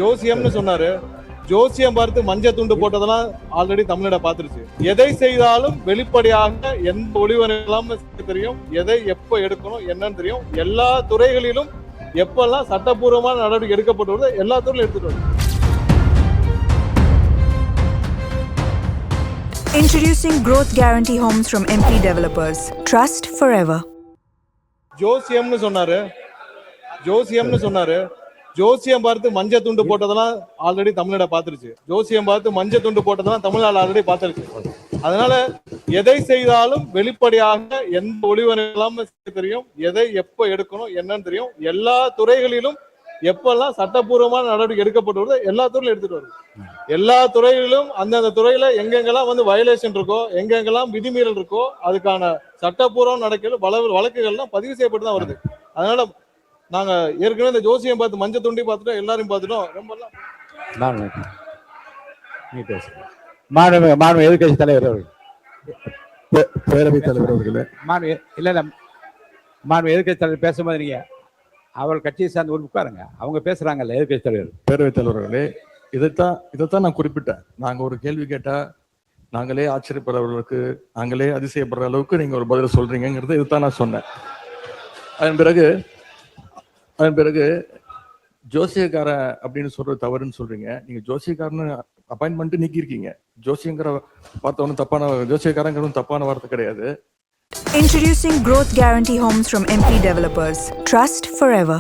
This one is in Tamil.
ஜோசியம்னு சொன்னாரு. ஜோசியம் பார்த்து மஞ்சள் துண்டு போட்டதெல்லாம் ஆல்ரெடி தமிழ்நாட பாத்துருச்சு. எதை செய்தாலும் வெளிப்படையாக எந்த ஒளிவரையில்லாம தெரியும், எதை எப்ப எடுக்கணும் என்னன்னு தெரியும். எல்லா துறைகளிலும் எப்பெல்லாம் சட்டப்பூர்வமான நடவடிக்கை எடுக்கப்பட்டு வருது எல்லா துறையிலும் எடுத்துட்டு வருது. Introducing Growth Guarantee Homes from MP Developers. Trust forever. ஜோசியம்னு சொன்னாரு. ஜோசியம் பார்த்து மஞ்சள் துண்டு போட்டதெல்லாம் ஆல்ரெடி தமிழ்நாட பாத்துருச்சு. ஜோசியம் பார்த்து மஞ்சள் துண்டு போட்டதெல்லாம் தமிழ்நாடு ஆல்ரெடி பாத்துருச்சு. அதனால எதை செய்தாலும் வெளிப்படையாக எந்த ஒளிவரையில்லாம தெரியும், எதை எப்ப எடுக்கணும் என்னன்னு தெரியும். எல்லா துறைகளிலும் எப்பெல்லாம் சட்டப்பூர்வமான நடவடிக்கை எடுக்கப்பட்டு வருது எல்லா துறையிலும் எடுத்துட்டு வருது. எல்லா துறைகளிலும் அந்தந்த துறையில எங்கெங்கெல்லாம் வயலேஷன் இருக்கோ, எங்கெங்கெல்லாம் விதிமீறல் இருக்கோ, அதுக்கான சட்டப்பூர்வம் நடக்கிற வழக்குகள்லாம் பதிவு செய்யப்பட்டு தான் வருது. அதனால நாங்க ஏற்கனவே இந்த ஜோசியம் பார்த்து மஞ்சள் துண்டி பார்த்துட்டோம், எல்லாரையும் பார்த்துட்டோம். ரொம்ப எதிர்கட்சி தலைவர் பேரவைத் தலைவர் அவர்களே, எதிர்கட்சி தலைவர் பேசும்போது நீங்க அவள் கட்சியை சார்ந்து ஒரு உட்காருங்க. அவங்க பேசுறாங்கல்ல எதிர்கட்சி தலைவர். பேரவைத் தலைவர்களே, இதைத்தான் நான் குறிப்பிட்டேன். நாங்க ஒரு கேள்வி கேட்டா நாங்களே ஆச்சரியப்படுற அளவுக்கு, நாங்களே அதிசயப்படுற அளவுக்கு நீங்க ஒரு பதில் சொல்றீங்கிறது இதுதான் நான் சொன்னேன். அதன் பிறகு ஜோசியக்காரன் அப்படின்னு சொல்றது தவறுன்னு சொல்றீங்க. நீங்க ஜோசியக்காரன்னு அப்பாயின்மெண்ட் நீக்கி இருக்கீங்க. ஜோசியங்கிற வார்த்தை ஒன்றும் ஜோசியக்காரங்கிறது தப்பான வார்த்தை கிடையாது. Introducing Growth Guarantee Homes from MP Developers. Trust forever.